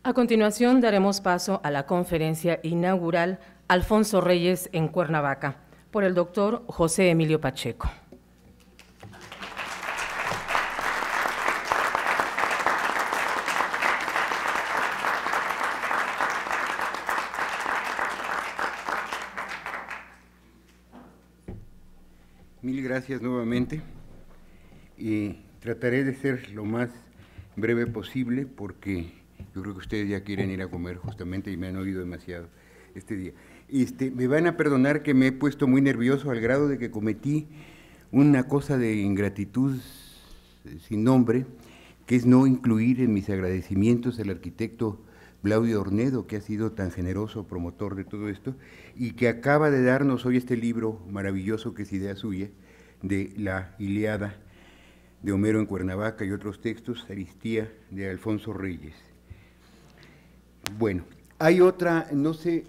A continuación daremos paso a la conferencia inaugural Alfonso Reyes en Cuernavaca, por el doctor José Emilio Pacheco. Mil gracias nuevamente. Trataré de ser lo más breve posible porque yo creo que ustedes ya quieren ir a comer justamente y me han oído demasiado este día. Me van a perdonar que me he puesto muy nervioso al grado de que cometí una cosa de ingratitud sin nombre, que es no incluir en mis agradecimientos al arquitecto Claudio Ornedo, que ha sido tan generoso promotor de todo esto, y que acaba de darnos hoy este libro maravilloso que es idea suya, de la Ilíada de Homero en Cuernavaca y otros textos, Aristía, de Alfonso Reyes. Bueno, hay otra, no sé,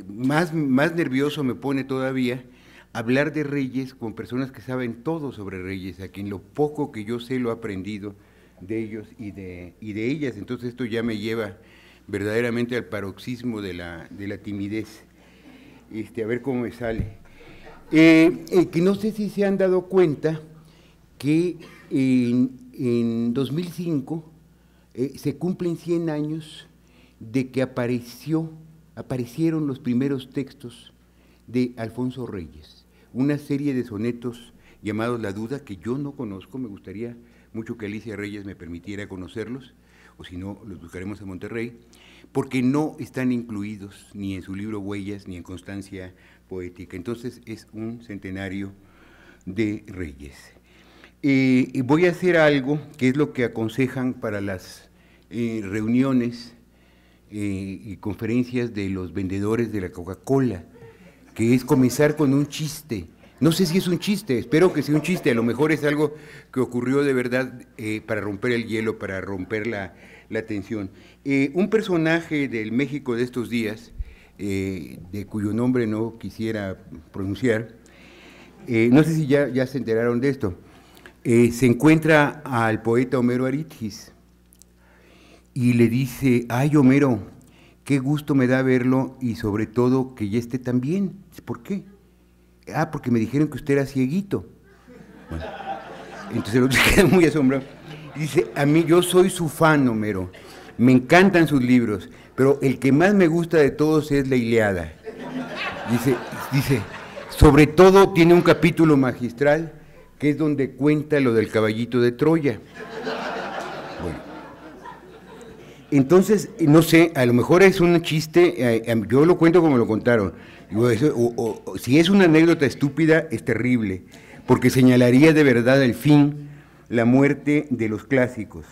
más nervioso me pone todavía hablar de Reyes con personas que saben todo sobre Reyes, a quien lo poco que yo sé lo he aprendido de ellos y de ellas, entonces esto ya me lleva verdaderamente al paroxismo de la timidez, a ver cómo me sale. Que no sé si se han dado cuenta que en 2005 se cumplen 100 años de que aparecieron los primeros textos de Alfonso Reyes, una serie de sonetos llamados La Duda, que yo no conozco, me gustaría mucho que Alicia Reyes me permitiera conocerlos, o si no, los buscaremos en Monterrey, porque no están incluidos ni en su libro Huellas, ni en Constancia Poética. Entonces es un centenario de Reyes. Y voy a hacer algo que es lo que aconsejan para las reuniones y conferencias de los vendedores de la Coca-Cola, que es comenzar con un chiste. No sé si es un chiste, espero que sea un chiste, a lo mejor es algo que ocurrió de verdad para romper el hielo, para romper la tensión. Un personaje del México de estos días, de cuyo nombre no quisiera pronunciar, no sé si ya se enteraron de esto, se encuentra al poeta Homero Aridgis y le dice: ay, Homero, qué gusto me da verlo y sobre todo que ya esté tan bien. ¿Por qué? Ah, porque me dijeron que usted era cieguito. Bueno, entonces el otro se queda muy asombrado. Dice: a mí, yo soy su fan, Homero, me encantan sus libros, pero el que más me gusta de todos es la Ilíada. Dice, sobre todo tiene un capítulo magistral, que es donde cuenta lo del caballito de Troya. Bueno, entonces, no sé, a lo mejor es un chiste, yo lo cuento como lo contaron. Si es una anécdota estúpida, es terrible, porque señalaría de verdad el fin, la muerte de los clásicos.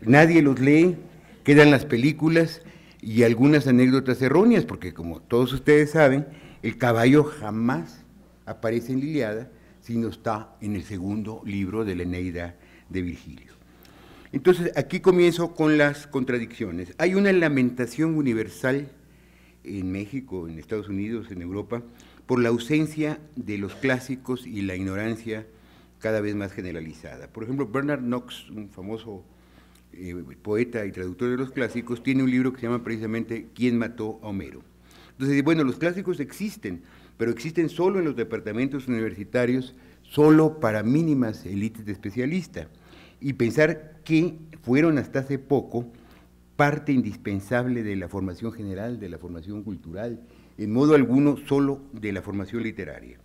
Nadie los lee, quedan las películas y algunas anécdotas erróneas, porque como todos ustedes saben, el caballo jamás aparece en la Ilíada, sino está en el segundo libro de la Eneida de Virgilio. Entonces, aquí comienzo con las contradicciones. Hay una lamentación universal en México, en Estados Unidos, en Europa, por la ausencia de los clásicos y la ignorancia cada vez más generalizada. Por ejemplo, Bernard Knox, un famoso poeta y traductor de los clásicos, tiene un libro que se llama precisamente ¿Quién mató a Homero? Entonces, bueno, los clásicos existen, pero existen solo en los departamentos universitarios, solo para mínimas élites de especialistas, y pensar que fueron hasta hace poco parte indispensable de la formación general, de la formación cultural, en modo alguno solo de la formación literaria.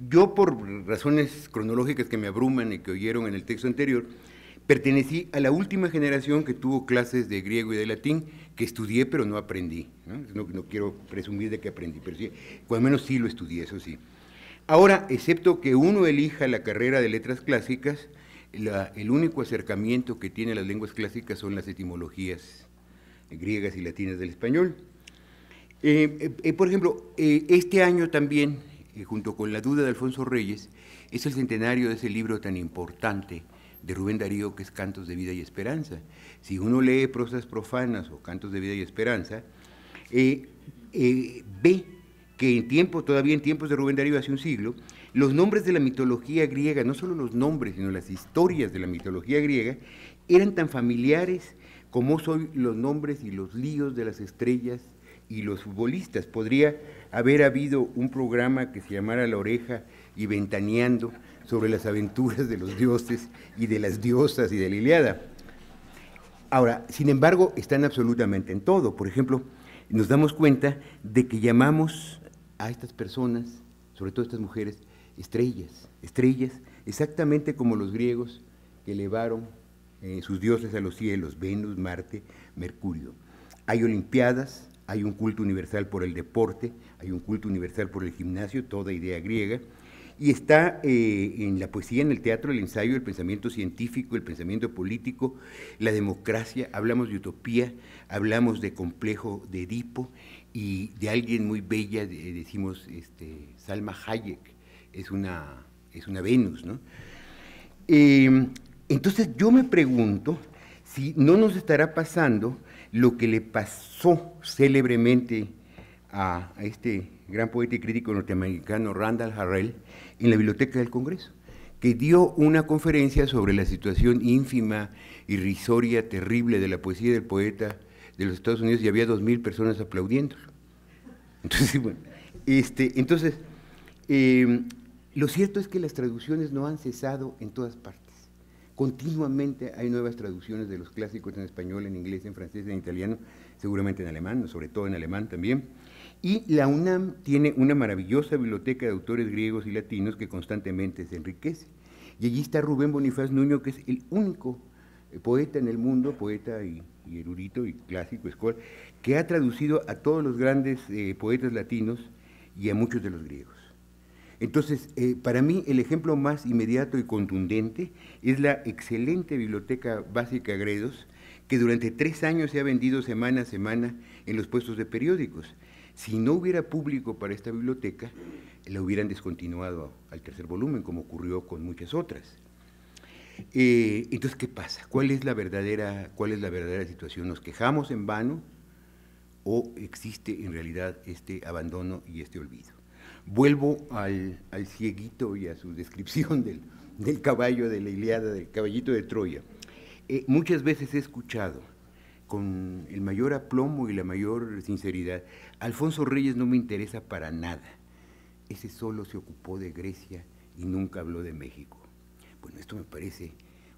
Yo, por razones cronológicas que me abruman y que oyeron en el texto anterior, pertenecí a la última generación que tuvo clases de griego y de latín, que estudié pero no aprendí, no quiero presumir de que aprendí, pero sí, cuando menos sí lo estudié, eso sí. Ahora, excepto que uno elija la carrera de letras clásicas, el único acercamiento que tiene las lenguas clásicas son las etimologías griegas y latinas del español. Por ejemplo, este año también, junto con La Duda de Alfonso Reyes, es el centenario de ese libro tan importante de Rubén Darío, que es Cantos de Vida y Esperanza. Si uno lee Prosas Profanas o Cantos de Vida y Esperanza, ve que todavía en tiempos de Rubén Darío, hace un siglo, los nombres de la mitología griega, no solo los nombres, sino las historias de la mitología griega, eran tan familiares como son los nombres y los líos de las estrellas y los futbolistas. Podría haber habido un programa que se llamara La Oreja y Ventaneando sobre las aventuras de los dioses y de las diosas y de la Ilíada. Ahora, sin embargo, están absolutamente en todo. Por ejemplo, nos damos cuenta de que llamamos a estas personas, sobre todo estas mujeres, estrellas, exactamente como los griegos que elevaron sus dioses a los cielos, Venus, Marte, Mercurio. Hay olimpiadas, hay un culto universal por el deporte, hay un culto universal por el gimnasio, toda idea griega, y está en la poesía, en el teatro, el ensayo, el pensamiento científico, el pensamiento político, la democracia. Hablamos de utopía, hablamos de complejo de Edipo y de alguien muy bella, decimos Salma Hayek, es una Venus, ¿no? Entonces yo me pregunto si no nos estará pasando lo que le pasó célebremente a este gran poeta y crítico norteamericano Randall Harrell en la Biblioteca del Congreso, que dio una conferencia sobre la situación ínfima, irrisoria, terrible de la poesía del poeta de los Estados Unidos y había 2,000 personas aplaudiéndolo. Entonces, bueno, lo cierto es que las traducciones no han cesado en todas partes. Continuamente hay nuevas traducciones de los clásicos en español, en inglés, en francés, en italiano, seguramente en alemán, sobre todo en alemán también. Y la UNAM tiene una maravillosa biblioteca de autores griegos y latinos que constantemente se enriquece. Y allí está Rubén Bonifaz Nuño, que es el único poeta en el mundo, poeta y erudito y clásico, escolar, que ha traducido a todos los grandes poetas latinos y a muchos de los griegos. Entonces, para mí el ejemplo más inmediato y contundente es la excelente Biblioteca Básica Gredos, que durante 3 años se ha vendido semana a semana en los puestos de periódicos. Si no hubiera público para esta biblioteca, la hubieran descontinuado al 3er volumen, como ocurrió con muchas otras. Entonces, ¿qué pasa? ¿Cuál es la verdadera situación? ¿Nos quejamos en vano o existe en realidad este abandono y este olvido? Vuelvo al cieguito y a su descripción del caballo de la Ilíada, del caballito de Troya. Muchas veces he escuchado con el mayor aplomo y la mayor sinceridad: Alfonso Reyes no me interesa para nada, ese solo se ocupó de Grecia y nunca habló de México. Bueno, esto me parece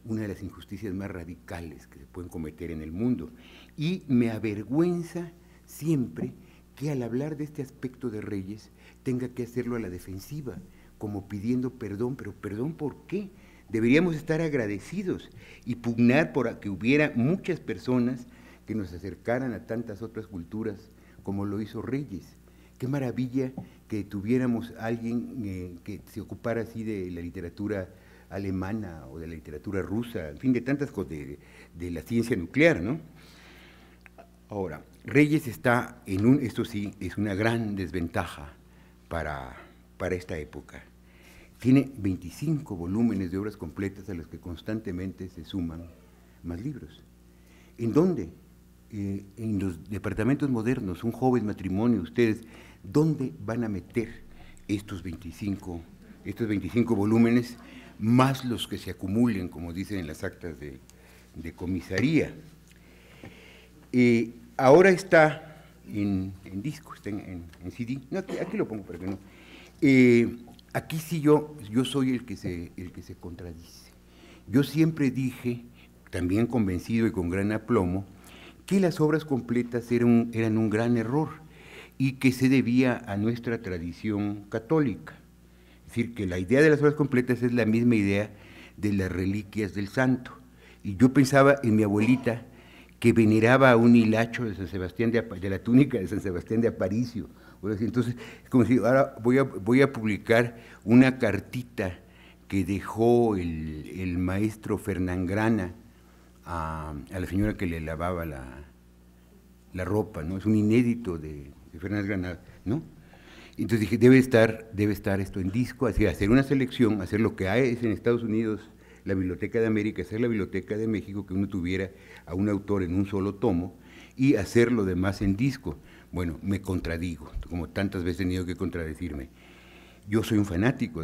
una de las injusticias más radicales que se pueden cometer en el mundo y me avergüenza siempre que al hablar de este aspecto de Reyes tenga que hacerlo a la defensiva, como pidiendo perdón, pero ¿perdón por qué? Deberíamos estar agradecidos y pugnar por que hubiera muchas personas que nos acercaran a tantas otras culturas como lo hizo Reyes. Qué maravilla que tuviéramos a alguien que se ocupara así de la literatura alemana o de la literatura rusa, en fin, de tantas cosas, de la ciencia nuclear, ¿no? Ahora, Reyes está esto sí, es una gran desventaja para esta época. Tiene 25 volúmenes de obras completas a los que constantemente se suman más libros. ¿En dónde? En los departamentos modernos, un joven matrimonio, ustedes, ¿dónde van a meter estos 25 volúmenes, más los que se acumulen, como dicen en las actas de comisaría? Ahora está en disco, está en CD. No, aquí lo pongo para que no. Aquí sí yo soy el que se contradice. Yo siempre dije, también convencido y con gran aplomo, que las obras completas eran un gran error y que se debía a nuestra tradición católica. Es decir, que la idea de las obras completas es la misma idea de las reliquias del santo. Y yo pensaba en mi abuelita, que veneraba a un hilacho de San Sebastián de la túnica de San Sebastián de Aparicio. Entonces, es como si ahora voy a publicar una cartita que dejó el maestro Fernangrana a la señora que le lavaba la ropa, ¿no? Es un inédito de Fernangrana, ¿no? Entonces dije, debe estar esto en disco, así, hacer una selección, hacer lo que hay en Estados Unidos, la Biblioteca de América, hacer la Biblioteca de México, que uno tuviera a un autor en un solo tomo, y hacer lo demás en disco. Bueno, me contradigo, como tantas veces he tenido que contradecirme. Yo soy un fanático,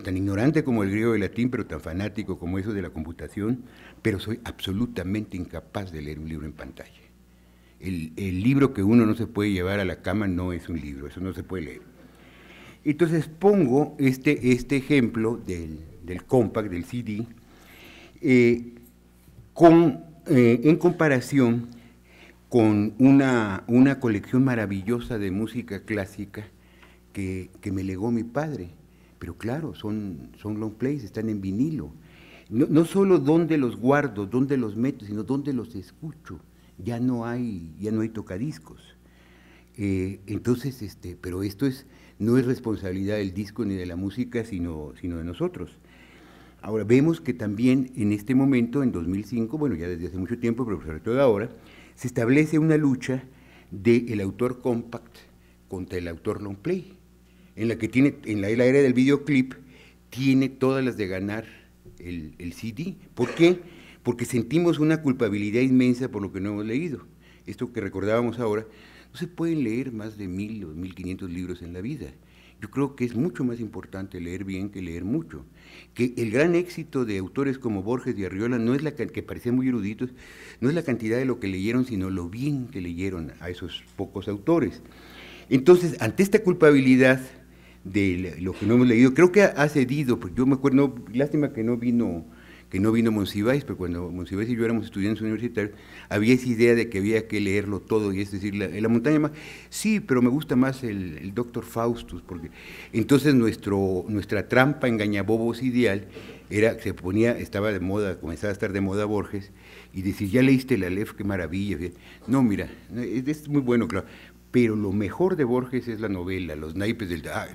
tan ignorante como el griego y el latín, pero tan fanático como eso de la computación, pero soy absolutamente incapaz de leer un libro en pantalla. El libro que uno no se puede llevar a la cama no es un libro, eso no se puede leer. Entonces pongo este ejemplo del compact, del CD, en comparación con una colección maravillosa de música clásica que me legó mi padre, pero claro, son long plays, están en vinilo. No solo dónde los guardo, dónde los meto, sino dónde los escucho. Ya no hay tocadiscos. Entonces, pero esto no es responsabilidad del disco ni de la música, sino de nosotros. Ahora, vemos que también en este momento, en 2005, bueno, ya desde hace mucho tiempo, pero sobre todo ahora, se establece una lucha del autor compact contra el autor long play, en la que en la era del videoclip, tiene todas las de ganar el CD. ¿Por qué? Porque sentimos una culpabilidad inmensa por lo que no hemos leído. Esto que recordábamos ahora, no se pueden leer más de 1000 o 1500 libros en la vida. Yo creo que es mucho más importante leer bien que leer mucho. Que el gran éxito de autores como Borges y Arriola no es que parecían muy eruditos, no es la cantidad de lo que leyeron, sino lo bien que leyeron a esos pocos autores. Entonces, ante esta culpabilidad de lo que no hemos leído, creo que ha cedido, porque yo me acuerdo, lástima que no vino Monsiváis, pero cuando Monsiváis y yo éramos estudiantes universitarios, había esa idea de que había que leerlo todo, y es decir, la montaña más, sí, pero me gusta más el Doctor Faustus, porque entonces nuestra trampa engañabobos ideal era, estaba de moda, comenzaba a estar de moda Borges, y decir, ya leíste el Aleph, qué maravilla. No, mira, es muy bueno, claro, pero lo mejor de Borges es la novela, Los naipes del Tauro.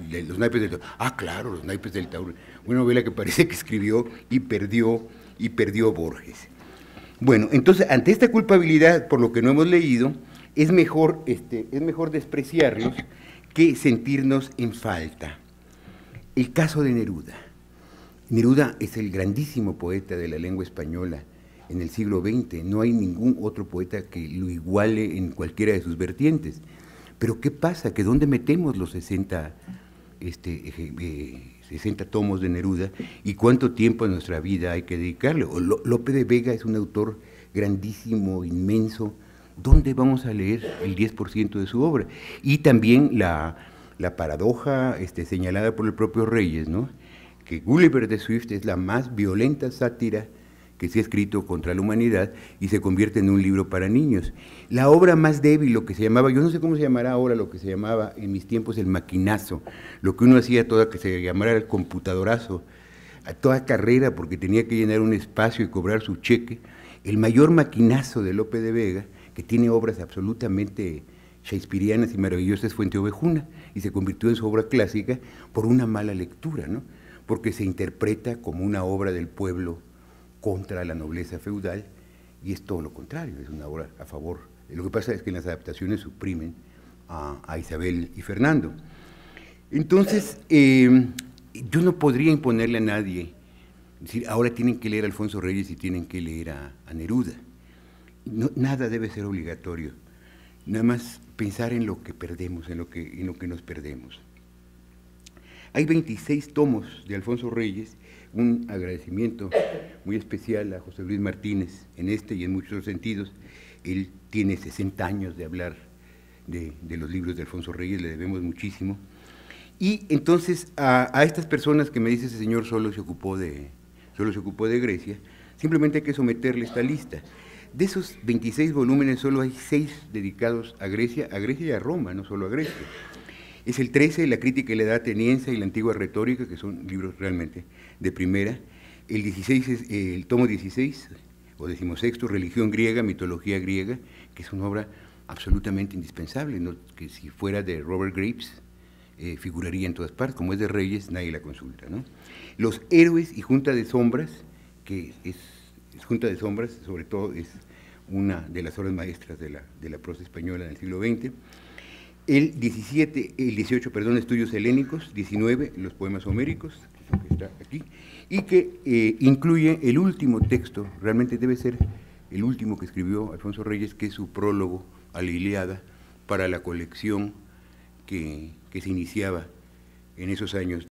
Claro, Los naipes del Tauro, una novela que parece que escribió y perdió Borges. Bueno, entonces, ante esta culpabilidad por lo que no hemos leído, es mejor despreciarlos que sentirnos en falta. El caso de Neruda. Neruda es el grandísimo poeta de la lengua española en el siglo XX, no hay ningún otro poeta que lo iguale en cualquiera de sus vertientes. Pero ¿qué pasa? ¿Que dónde metemos los 60 tomos de Neruda y cuánto tiempo en nuestra vida hay que dedicarle? Lope de Vega es un autor grandísimo, inmenso. ¿Dónde vamos a leer el 10% de su obra? Y también la paradoja señalada por el propio Reyes, ¿no? Que Gulliver de Swift es la más violenta sátira que se ha escrito contra la humanidad y se convierte en un libro para niños. La obra más débil, lo que se llamaba, yo no sé cómo se llamará ahora, lo que se llamaba en mis tiempos el maquinazo, lo que uno hacía que se llamara el computadorazo, a toda carrera porque tenía que llenar un espacio y cobrar su cheque. El mayor maquinazo de Lope de Vega, que tiene obras absolutamente shakespearianas y maravillosas, Fuente Ovejuna, y se convirtió en su obra clásica por una mala lectura, ¿no? Porque se interpreta como una obra del pueblo contra la nobleza feudal, y es todo lo contrario, es una obra a favor. Lo que pasa es que en las adaptaciones suprimen a Isabel y Fernando. Entonces, yo no podría imponerle a nadie, decir, ahora tienen que leer a Alfonso Reyes y tienen que leer a Neruda. No, nada debe ser obligatorio, nada más pensar en lo que perdemos, en lo que nos perdemos. Hay 26 tomos de Alfonso Reyes, un agradecimiento muy especial a José Luis Martínez en este y en muchos sentidos. Él tiene 60 años de hablar de los libros de Alfonso Reyes, le debemos muchísimo. Y entonces a estas personas que me dice ese señor solo se ocupó de Grecia, simplemente hay que someterle esta lista. De esos 26 volúmenes solo hay 6 dedicados a Grecia y a Roma, no solo a Grecia. Es el 13, La crítica y la edad ateniense y la antigua retórica, que son libros realmente de primera. El 16 es el tomo 16, o 16, Religión griega, mitología griega, que es una obra absolutamente indispensable, ¿no? Que si fuera de Robert Graves, figuraría en todas partes. Como es de Reyes, nadie la consulta, ¿no? Los héroes y Junta de Sombras, que es Junta de Sombras, sobre todo es una de las obras maestras de la prosa española en el siglo XX. El 18, Estudios helénicos, 19, los poemas homéricos, que está aquí, y que incluye el último texto, realmente debe ser el último que escribió Alfonso Reyes, que es su prólogo a la Ilíada, para la colección que se iniciaba en esos años.